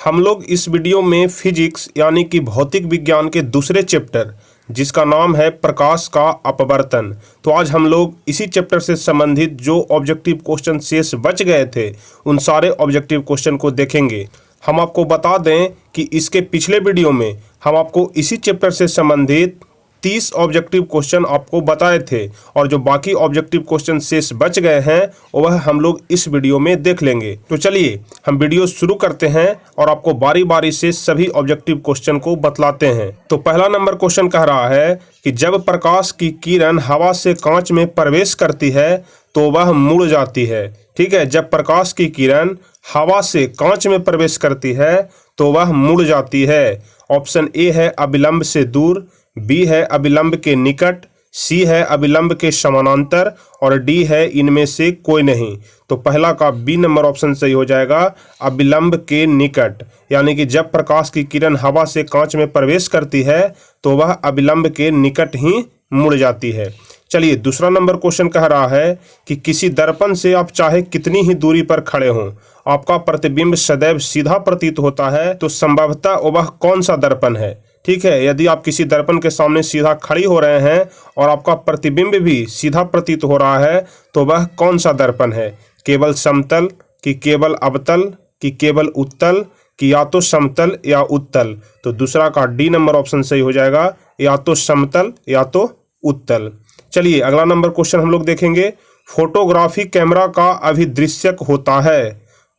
हम लोग इस वीडियो में फिजिक्स यानी कि भौतिक विज्ञान के दूसरे चैप्टर जिसका नाम है प्रकाश का अपवर्तन, तो आज हम लोग इसी चैप्टर से संबंधित जो ऑब्जेक्टिव क्वेश्चन शेष बच गए थे उन सारे ऑब्जेक्टिव क्वेश्चन को देखेंगे। हम आपको बता दें कि इसके पिछले वीडियो में हम आपको इसी चैप्टर से संबंधित 30 ऑब्जेक्टिव क्वेश्चन आपको बताए थे और जो बाकी ऑब्जेक्टिव क्वेश्चन शेष बच गए हैं वह हम लोग इस वीडियो में देख लेंगे। तो चलिए हम वीडियो शुरू करते हैं और आपको बारी बारी से सभी ऑब्जेक्टिव क्वेश्चन को बतलाते हैं। तो पहला नंबर क्वेश्चन कह रहा है कि जब प्रकाश की किरण हवा से कांच में प्रवेश करती है तो वह मुड़ जाती है। ठीक है, जब प्रकाश की किरण हवा से कांच में प्रवेश करती है तो वह मुड़ जाती है। ऑप्शन ए है अभिलंब से दूर, बी है अभिलंब के निकट, सी है अभिलंब के समानांतर और डी है इनमें से कोई नहीं। तो पहला का बी नंबर ऑप्शन सही हो जाएगा, अभिलंब के निकट। यानी कि जब प्रकाश की किरण हवा से कांच में प्रवेश करती है तो वह अभिलंब के निकट ही मुड़ जाती है। चलिए दूसरा नंबर क्वेश्चन कह रहा है कि किसी दर्पण से आप चाहे कितनी ही दूरी पर खड़े हों, आपका प्रतिबिंब सदैव सीधा प्रतीत होता है, तो संभवतः वह कौन सा दर्पण है। ठीक है, यदि आप किसी दर्पण के सामने सीधा खड़ी हो रहे हैं और आपका प्रतिबिंब भी सीधा प्रतीत हो रहा है तो वह कौन सा दर्पण है। केवल समतल, कि केवल अवतल, कि केवल उत्तल, कि या तो समतल या उत्तल। तो दूसरा का डी नंबर ऑप्शन सही हो जाएगा, या तो समतल या तो उत्तल। चलिए अगला नंबर क्वेश्चन हम लोग देखेंगे। फोटोग्राफी कैमरा का अभिदृश्यक होता है।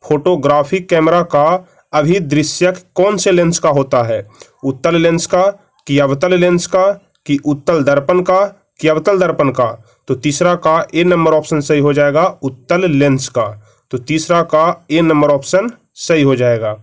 फोटोग्राफी कैमरा का अभिदृश्यक कौन से लेंस का होता है। उत्तल लेंस का, कि अवतल लेंस का, कि उत्तल दर्पण का, कि अवतल दर्पण का। तो तीसरा का ए नंबर ऑप्शन सही हो जाएगा, उत्तल लेंस का। तो तीसरा का ए नंबर ऑप्शन सही हो जाएगा।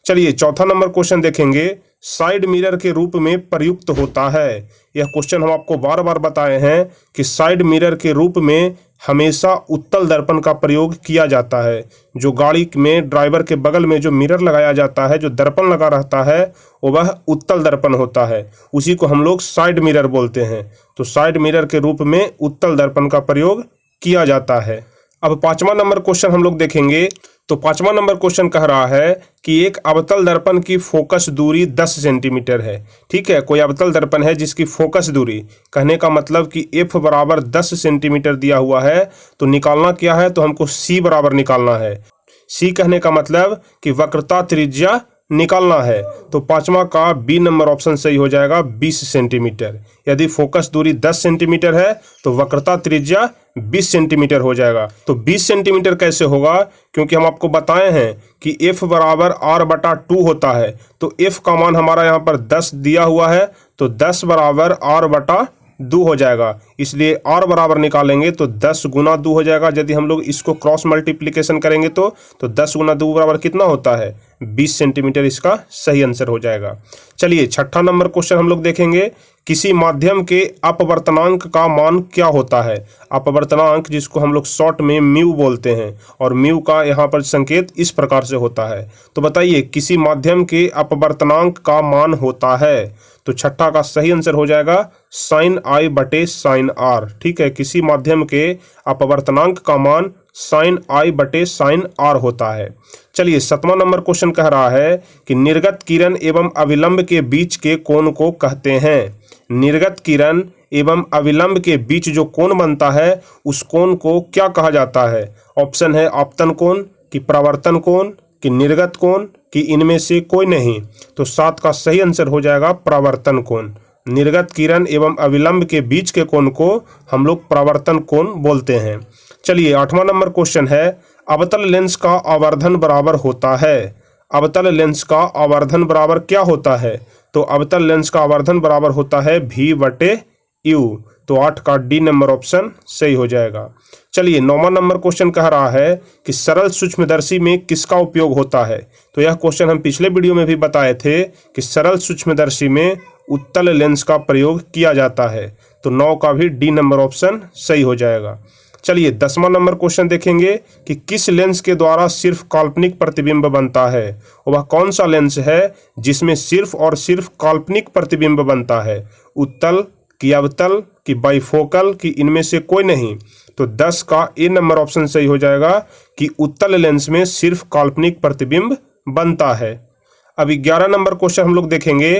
चलिए चौथा नंबर क्वेश्चन देखेंगे। साइड मिरर के रूप में प्रयुक्त होता है। यह क्वेश्चन हम आपको बार बार बताए हैं कि साइड मिरर के रूप में हमेशा उत्तल दर्पण का प्रयोग किया जाता है। जो गाड़ी में ड्राइवर के बगल में जो मिरर लगाया जाता है, जो दर्पण लगा रहता है, वह उत्तल दर्पण होता है, उसी को हम लोग साइड मिरर बोलते हैं। तो साइड मिरर के रूप में उत्तल दर्पण का प्रयोग किया जाता है। अब पांचवा नंबर क्वेश्चन हम लोग देखेंगे। तो पांचवा नंबर क्वेश्चन कह रहा है कि एक अवतल दर्पण की फोकस दूरी 10 सेंटीमीटर है। ठीक है, कोई अवतल दर्पण है जिसकी फोकस दूरी, कहने का मतलब कि एफ बराबर 10 सेंटीमीटर दिया हुआ है, तो निकालना क्या है, तो हमको सी बराबर निकालना है। सी कहने का मतलब कि वक्रता त्रिज्या निकालना है। तो पांचवा का बी नंबर ऑप्शन सही हो जाएगा, 20 सेंटीमीटर। यदि फोकस दूरी 10 सेंटीमीटर है तो वक्रता त्रिज्या 20 सेंटीमीटर हो जाएगा। तो 20 सेंटीमीटर कैसे होगा, क्योंकि हम आपको बताए हैं कि f बराबर r/2 होता है। तो f का मान हमारा यहाँ पर 10 दिया हुआ है, तो 10 बराबर r/2 हो जाएगा। इसलिए r बराबर निकालेंगे तो 10 गुना 2 हो जाएगा। यदि हम लोग इसको क्रॉस मल्टीप्लिकेशन करेंगे तो 10 गुना 2 बराबर कितना होता है, 20 सेंटीमीटर। इसका सही आंसर हो जाएगा। चलिए छठा नंबर क्वेश्चन हम लोग देखेंगे। किसी माध्यम के अपवर्तनांक का मान क्या होता है। अपवर्तनांक जिसको हम लोग शॉर्ट में म्यू बोलते हैं, और म्यू का यहाँ पर संकेत इस प्रकार से होता है। तो बताइए किसी माध्यम के अपवर्तनांक का मान होता है। तो छठा का सही आंसर हो जाएगा sin i बटे sin r। ठीक है, किसी माध्यम के अपवर्तनांक का मान sin i बटे sin r होता है। चलिए सातवां नंबर क्वेश्चन कह रहा है कि निर्गत किरण एवं अभिलंब के बीच के कोण को कहते हैं। निर्गत किरण एवं अभिलंब के बीच जो कोण बनता है उस कोण को क्या कहा जाता है। ऑप्शन है आपतन कोण, कि प्रवर्तन कोण, कि निर्गत कोण, कि इनमें से कोई नहीं। तो 7 का सही आंसर हो जाएगा प्रवर्तन कोण। निर्गत किरण एवं अभिलंब के बीच के कोण को हम लोग प्रवर्तन कोण बोलते हैं। चलिए आठवां नंबर क्वेश्चन है। अवतल लेंस का आवर्धन बराबर होता है। अवतल लेंस का आवर्धन बराबर क्या होता है। तो अवतल लेंस का आवर्धन बराबर होता है v/u। तो 8 का डी नंबर ऑप्शन सही हो जाएगा। चलिए 9वां नंबर क्वेश्चन कह रहा है कि सरल सूक्ष्मदर्शी में किसका उपयोग होता है। तो यह क्वेश्चन हम पिछले वीडियो में भी बताए थे कि सरल सूक्ष्मदर्शी में उत्तल लेंस का प्रयोग किया जाता है। तो 9 का भी डी नंबर ऑप्शन सही हो जाएगा। चलिए 10वां नंबर क्वेश्चन देखेंगे कि किस लेंस के द्वारा सिर्फ काल्पनिक प्रतिबिंब बनता है। वह कौन सा लेंस है जिसमें सिर्फ और सिर्फ काल्पनिक प्रतिबिंब बनता है। उत्तल, कि अवतल, कि बाइफोकल, कि इनमें से कोई नहीं। तो 10 का ए नंबर ऑप्शन सही हो जाएगा कि उत्तल लेंस में सिर्फ काल्पनिक प्रतिबिंब बनता है। अब 11 नंबर क्वेश्चन हम लोग देखेंगे।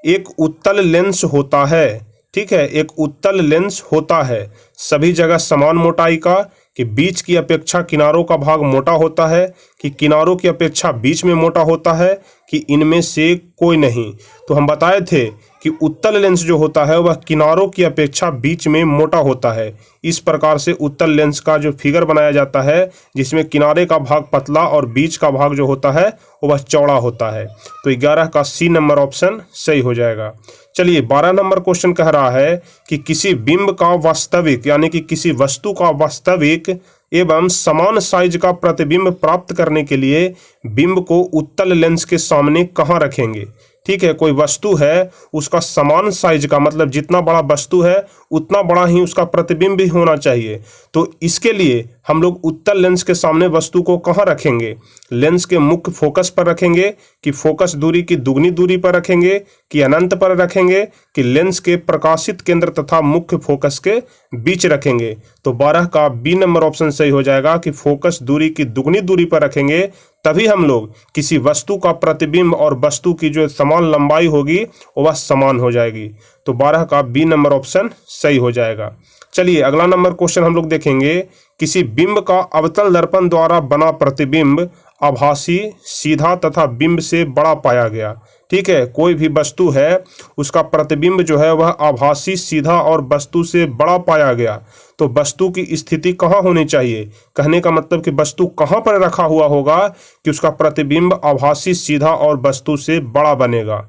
एक उत्तल लेंस होता है, ठीक है, एक उत्तल लेंस होता है सभी जगह समान मोटाई का, कि बीच की अपेक्षा किनारों का भाग मोटा होता है, कि किनारों की अपेक्षा बीच में मोटा होता है, कि इनमें से कोई नहीं। तो हम बताए थे कि उत्तल लेंस जो होता है वह किनारों की अपेक्षा बीच में मोटा होता है। इस प्रकार से उत्तल लेंस का जो फिगर बनाया जाता है जिसमें किनारे का भाग पतला और बीच का भाग जो होता है वह चौड़ा होता है। तो 11 का सी नंबर ऑप्शन सही हो जाएगा। चलिए 12 नंबर क्वेश्चन कह रहा है कि किसी बिंब का वास्तविक यानी कि किसी वस्तु का वास्तविक एवं समान साइज का प्रतिबिंब प्राप्त करने के लिए बिंब को उत्तल लेंस के सामने कहाँ रखेंगे। ठीक है, कोई वस्तु है उसका समान साइज का मतलब जितना बड़ा वस्तु है उतना बड़ा ही उसका प्रतिबिंब भी होना चाहिए। तो इसके लिए हम लोग उत्तल लेंस के सामने वस्तु को कहाँ रखेंगे, लेंस के मुख्य फोकस पर रखेंगे, कि फोकस दूरी की दुगनी दूरी पर रखेंगे, कि अनंत पर रखेंगे, कि लेंस के प्रकाशित केंद्र तथा मुख्य फोकस के बीच रखेंगे। तो 12 का बी नंबर ऑप्शन सही हो जाएगा कि फोकस दूरी की दुगनी दूरी पर रखेंगे, तभी हम लोग किसी वस्तु का प्रतिबिंब और वस्तु की जो समान लंबाई होगी वह समान हो जाएगी। तो 12 का बी नंबर ऑप्शन सही हो जाएगा। चलिए अगला नंबर क्वेश्चन हम लोग देखेंगे। किसी बिंब का अवतल दर्पण द्वारा बना प्रतिबिंब आभासी, सीधा तथा बिंब से बड़ा पाया गया। ठीक है, कोई भी वस्तु है उसका प्रतिबिंब जो है वह आभासी, सीधा और वस्तु से बड़ा पाया गया। तो वस्तु की स्थिति कहाँ होनी चाहिए, कहने का मतलब कि वस्तु कहाँ पर रखा हुआ होगा कि उसका प्रतिबिंब आभासी, सीधा और वस्तु से बड़ा बनेगा।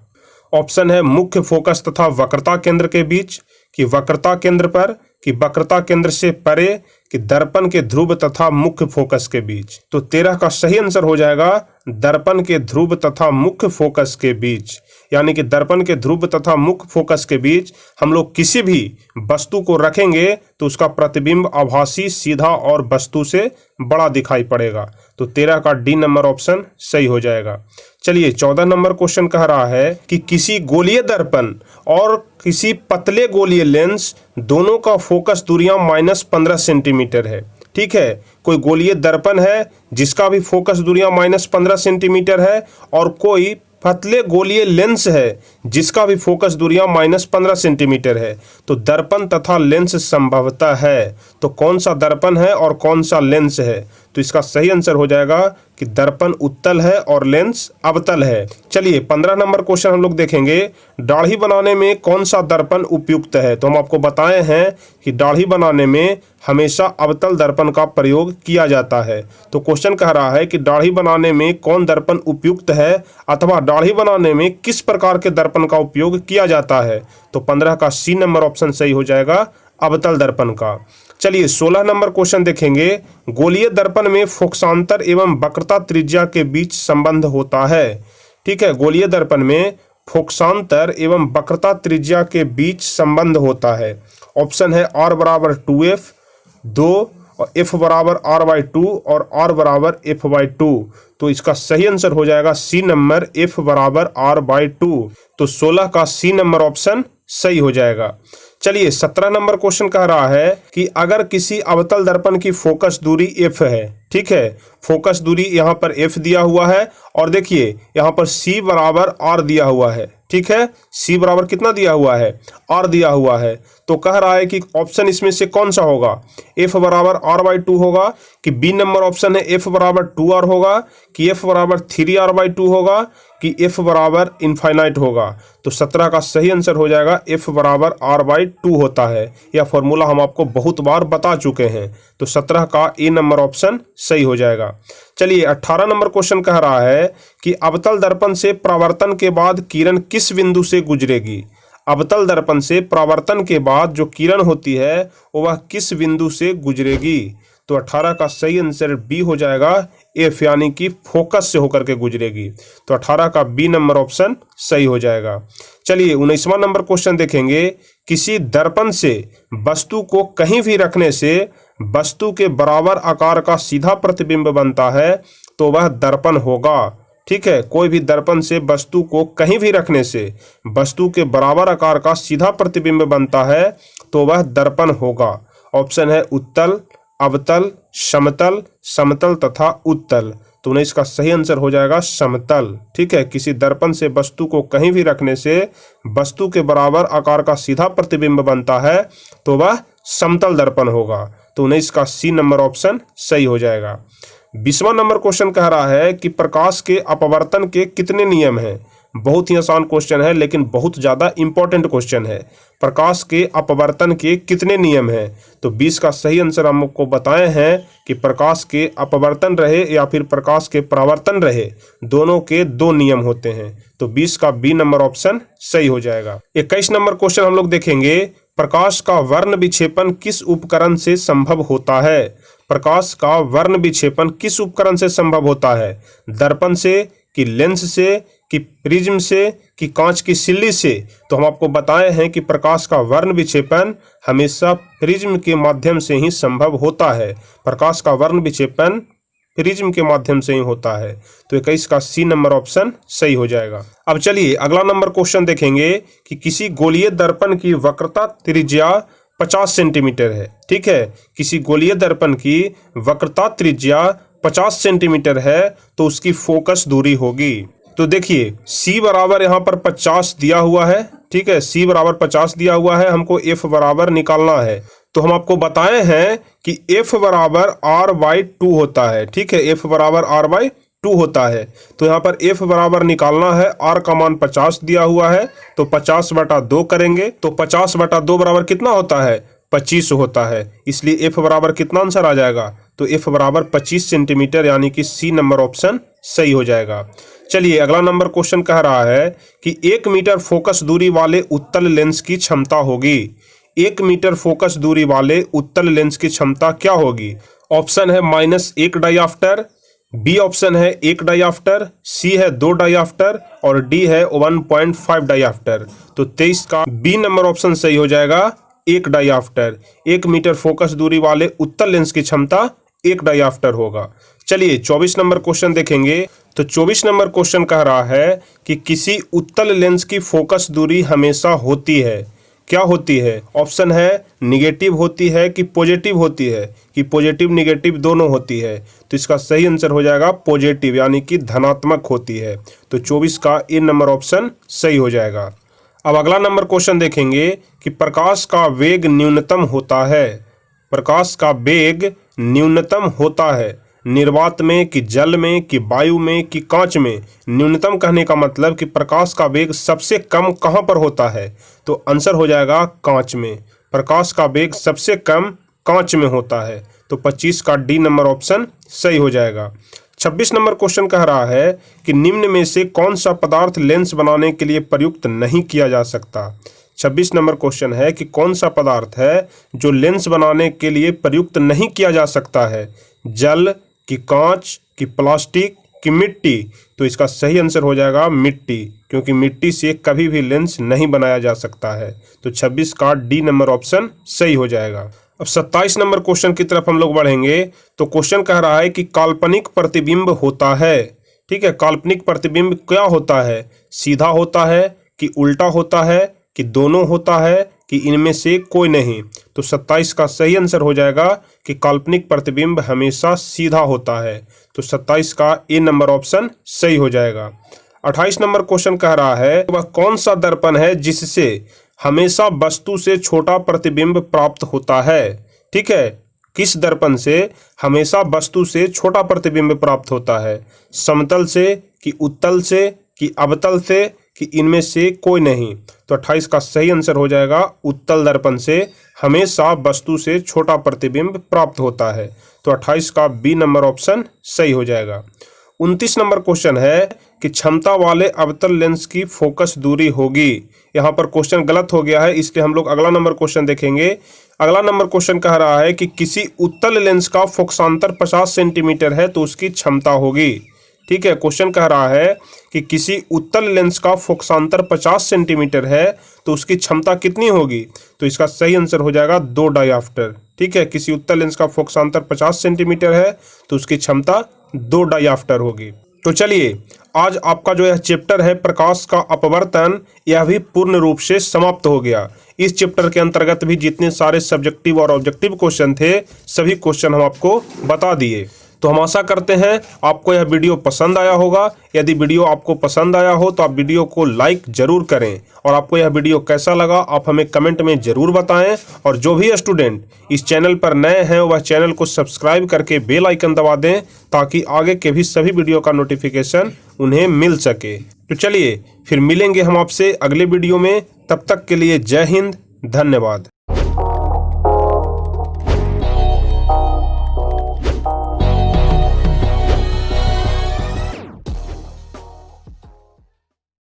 ऑप्शन है मुख्य फोकस तथा वक्रता केंद्र के बीच, कि वक्रता केंद्र पर, कि वक्रता केंद्र से परे, कि दर्पण के ध्रुव तथा मुख्य फोकस के बीच। तो 13 का सही आंसर हो जाएगा दर्पण के ध्रुव तथा मुख्य फोकस के बीच। यानी कि दर्पण के ध्रुव तथा मुख्य फोकस के बीच हम लोग किसी भी वस्तु को रखेंगे तो उसका प्रतिबिंब आभासी, सीधा और वस्तु से बड़ा दिखाई पड़ेगा। तो 13 का डी नंबर ऑप्शन सही हो जाएगा। चलिए 14 नंबर क्वेश्चन कह रहा है कि किसी गोलीय दर्पण और किसी पतले गोलीय लेंस दोनों का फोकस दूरियां -15 सेंटीमीटर है। ठीक है, कोई गोलीय दर्पण है जिसका भी फोकस दूरियां -15 सेंटीमीटर है और कोई पतले गोलीय लेंस है जिसका भी फोकस दूरियां -15 सेंटीमीटर है। तो दर्पण तथा लेंस संभवतः है, तो कौन सा दर्पण है और कौन सा लेंस है। तो इसका सही आंसर हो जाएगा कि दर्पण उत्तल है और लेंस अवतल है। चलिए 15 नंबर क्वेश्चन हम लोग देखेंगे। दाढ़ी बनाने में कौन सा दर्पण उपयुक्त है। तो हम आपको बताए हैं कि दाढ़ी बनाने में हमेशा अवतल दर्पण का प्रयोग किया जाता है। तो क्वेश्चन कह रहा है कि दाढ़ी बनाने में कौन दर्पण उपयुक्त है अथवा दाढ़ी बनाने में किस प्रकार के दर्पण का उपयोग किया जाता है। तो 15 का सी नंबर ऑप्शन सही हो जाएगा अवतल दर्पण का। चलिए 16 नंबर क्वेश्चन देखेंगे। गोलीय दर्पण में फोकसांतर एवं वक्रता त्रिज्या के बीच संबंध होता है। ठीक है, गोलीय दर्पण में फोकसांतर एवं वक्रता त्रिज्या के बीच संबंध होता है। ऑप्शन है R बराबर 2f 2 और f बराबर r/2 और r बराबर f/2। तो इसका सही आंसर हो जाएगा सी नंबर f बराबर r/2। तो 16 का सी नंबर ऑप्शन सही हो जाएगा। चलिए 17 नंबर क्वेश्चन कह रहा है कि अगर किसी अवतल दर्पण की फोकस दूरी f है। ठीक है, फोकस दूरी यहाँ पर f दिया हुआ है और देखिए यहाँ पर c बराबर r दिया हुआ है। ठीक है, c बराबर कितना दिया हुआ है, r दिया हुआ है। तो कह रहा है कि ऑप्शन इसमें से कौन सा होगा, f बराबर r/2 होगा, कि बी नंबर ऑप्शन है f बराबर 2r होगा, कि f बराबर 3r/2 होगा, कि f बराबर इनफाइनाइट होगा। तो 17 का सही आंसर हो जाएगा f बराबर r/2 होता है। यह फॉर्मूला हम आपको बहुत बार बता चुके हैं। तो 17 का ए नंबर ऑप्शन सही हो जाएगा। चलिए 18 नंबर क्वेश्चन कह रहा है कि अवतल दर्पण से परावर्तन के बाद किरण किस बिंदु से गुजरेगी। अवतल दर्पण से परावर्तन के बाद जो किरण होती है वह किस बिंदु से गुजरेगी। तो 18 का सही आंसर बी हो जाएगा एफ, यानी कि फोकस से होकर के गुजरेगी। तो 18 का बी नंबर ऑप्शन सही हो जाएगा। चलिए 19वां नंबर क्वेश्चन देखेंगे। किसी दर्पण से वस्तु को कहीं भी रखने से वस्तु के बराबर आकार का सीधा प्रतिबिंब बनता है तो वह दर्पण होगा। ठीक है, कोई भी दर्पण से वस्तु को कहीं भी रखने से वस्तु के बराबर आकार का सीधा प्रतिबिंब बनता है तो वह दर्पण होगा। ऑप्शन है उत्तल, अवतल, समतल, समतल तथा उत्तल। तो 19 का सही आंसर हो जाएगा समतल। ठीक है, किसी दर्पण से वस्तु को कहीं भी रखने से वस्तु के बराबर आकार का सीधा प्रतिबिंब बनता है तो वह समतल दर्पण होगा। तो 19 का सी नंबर ऑप्शन सही हो जाएगा। 20वां नंबर क्वेश्चन कह रहा है कि प्रकाश के अपवर्तन के कितने नियम हैं। बहुत ही आसान क्वेश्चन है लेकिन बहुत ज़्यादा इंपॉर्टेंट क्वेश्चन है। प्रकाश के अपवर्तन के कितने नियम हैं, तो 20 का सही आंसर हम आपको बताए हैं कि प्रकाश के अपवर्तन रहे या फिर प्रकाश के परावर्तन रहे, दोनों के 2 नियम होते हैं। तो 20 का बी नंबर ऑप्शन सही हो जाएगा। 21 नंबर क्वेश्चन हम लोग देखेंगे, प्रकाश का वर्ण विक्षेपण किस उपकरण से संभव होता है। प्रकाश का वर्ण विक्षेपण किस उपकरण से संभव होता है, दर्पण से कि लेंस से कि प्रिज्म से कि कांच की सिल्ली से। तो हम आपको बताए हैं कि प्रकाश का वर्ण विक्षेपण हमेशा प्रिज्म के माध्यम से ही संभव होता है। प्रकाश का वर्ण विक्षेपण प्रिज्म के माध्यम से ही होता है। तो 21 का सी नंबर ऑप्शन सही हो जाएगा। अब चलिए अगला नंबर क्वेश्चन देखेंगे कि किसी गोलीय दर्पण की वक्रता त्रिज्या 50 सेंटीमीटर है। ठीक है, किसी गोलीय दर्पण की वक्रता त्रिज्या 50 सेंटीमीटर है तो उसकी फोकस दूरी होगी। तो देखिए C बराबर यहाँ पर 50 दिया हुआ है। ठीक है, C बराबर 50 दिया हुआ है, हमको F बराबर निकालना है। तो हम आपको बताए हैं कि F बराबर R/2 होता है। ठीक है, F बराबर R/2 होता है। तो यहाँ पर F बराबर निकालना है, R का मान 50 दिया हुआ है तो 50/2 करेंगे तो 50/2 बराबर कितना होता है, 25 होता है। इसलिए F बराबर कितना आंसर आ जाएगा, तो F बराबर 25 सेंटीमीटर, यानी कि सी नंबर ऑप्शन सही हो जाएगा। चलिए अगला नंबर क्वेश्चन कह रहा है कि 1 मीटर फोकस दूरी वाले उत्तल लेंस की क्षमता होगी। 1 मीटर फोकस दूरी वाले उत्तल लेंस की क्षमता क्या होगी। ऑप्शन है -1 डायऑप्टर, बी ऑप्शन है 1 डायऑप्टर, सी है 2 डायऑप्टर और डी है 1.5 डायऑप्टर। तो 23 का बी नंबर ऑप्शन सही हो जाएगा, 1 डायऑप्टर। 1 मीटर फोकस दूरी वाले उत्तल लेंस की क्षमता 1 डायऑप्टर होगा। चलिए 24 नंबर क्वेश्चन देखेंगे। तो 24 नंबर क्वेश्चन कह रहा है कि किसी उत्तल लेंस की फोकस दूरी हमेशा होती है। क्या होती है, ऑप्शन है निगेटिव होती है कि पॉजिटिव होती है, कि पॉजिटिव निगेटिव दोनों होती है। तो इसका सही आंसर हो जाएगा पॉजिटिव, यानी कि धनात्मक होती है। तो 24 का ए नंबर ऑप्शन सही हो जाएगा। अब अगला नंबर क्वेश्चन देखेंगे कि प्रकाश का वेग न्यूनतम होता है। प्रकाश का वेग न्यूनतम होता है निर्वात में कि जल में कि वायु में कि कांच में। न्यूनतम कहने का मतलब कि प्रकाश का वेग सबसे कम कहाँ पर होता है, तो आंसर हो जाएगा कांच में। प्रकाश का वेग सबसे कम कांच में होता है। तो 25 का डी नंबर ऑप्शन सही हो जाएगा। 26 नंबर क्वेश्चन कह रहा है कि निम्न में से कौन सा पदार्थ लेंस बनाने के लिए प्रयुक्त नहीं किया जा सकता। 26 नंबर क्वेश्चन है कि कौन सा पदार्थ है जो लेंस बनाने के लिए प्रयुक्त नहीं किया जा सकता है, जल कि कांच कि प्लास्टिक कि मिट्टी। तो इसका सही आंसर हो जाएगा मिट्टी, क्योंकि मिट्टी से कभी भी लेंस नहीं बनाया जा सकता है। तो 26 का डी नंबर ऑप्शन सही हो जाएगा। अब 27 नंबर क्वेश्चन की तरफ हम लोग बढ़ेंगे। तो क्वेश्चन कह रहा है कि काल्पनिक प्रतिबिंब होता है। ठीक है, काल्पनिक प्रतिबिंब क्या होता है, सीधा होता है कि उल्टा होता है कि दोनों होता है कि इनमें से कोई नहीं। तो 27 का सही आंसर हो जाएगा कि काल्पनिक प्रतिबिंब हमेशा सीधा होता है। तो 27 का ए नंबर ऑप्शन सही हो जाएगा। 28 नंबर क्वेश्चन कह रहा है वह कौन सा दर्पण है जिससे हमेशा वस्तु से छोटा प्रतिबिंब प्राप्त होता है। ठीक है, किस दर्पण से हमेशा वस्तु से छोटा प्रतिबिंब प्राप्त होता है, समतल से कि उत्तल से कि अवतल से कि इनमें से कोई नहीं। तो 28 का सही आंसर हो जाएगा उत्तल दर्पण से हमेशा वस्तु से छोटा प्रतिबिंब प्राप्त होता है। तो 28 का बी नंबर ऑप्शन सही हो जाएगा। 29 नंबर क्वेश्चन है कि क्षमता वाले अवतल लेंस की फोकस दूरी होगी। यहाँ पर क्वेश्चन गलत हो गया है, इसलिए हम लोग अगला नंबर क्वेश्चन देखेंगे। अगला नंबर क्वेश्चन कह रहा है कि किसी उत्तल लेंस का फोकसांतर 50 सेंटीमीटर है तो उसकी क्षमता होगी। ठीक है, क्वेश्चन कह रहा है कि किसी उत्तल लेंस का फोकसांतर 50 सेंटीमीटर है तो उसकी क्षमता कितनी होगी। तो इसका सही आंसर हो जाएगा 2 डायऑप्टर। ठीक है, किसी उत्तल लेंस का फोकसांतर 50 सेंटीमीटर है तो उसकी क्षमता 2 डायऑप्टर होगी। तो चलिए आज आपका जो यह चैप्टर है प्रकाश का अपवर्तन, यह भी पूर्ण रूप से समाप्त हो गया। इस चैप्टर के अंतर्गत भी जितने सारे सब्जेक्टिव और ऑब्जेक्टिव क्वेश्चन थे सभी क्वेश्चन हम आपको बता दिए। तो हम आशा करते हैं आपको यह वीडियो पसंद आया होगा। यदि वीडियो आपको पसंद आया हो तो आप वीडियो को लाइक जरूर करें और आपको यह वीडियो कैसा लगा आप हमें कमेंट में जरूर बताएं। और जो भी स्टूडेंट इस चैनल पर नए हैं वह चैनल को सब्सक्राइब करके बेल आइकन दबा दें ताकि आगे के भी सभी वीडियो का नोटिफिकेशन उन्हें मिल सके। तो चलिए फिर मिलेंगे हम आपसे अगले वीडियो में। तब तक के लिए जय हिंद, धन्यवाद।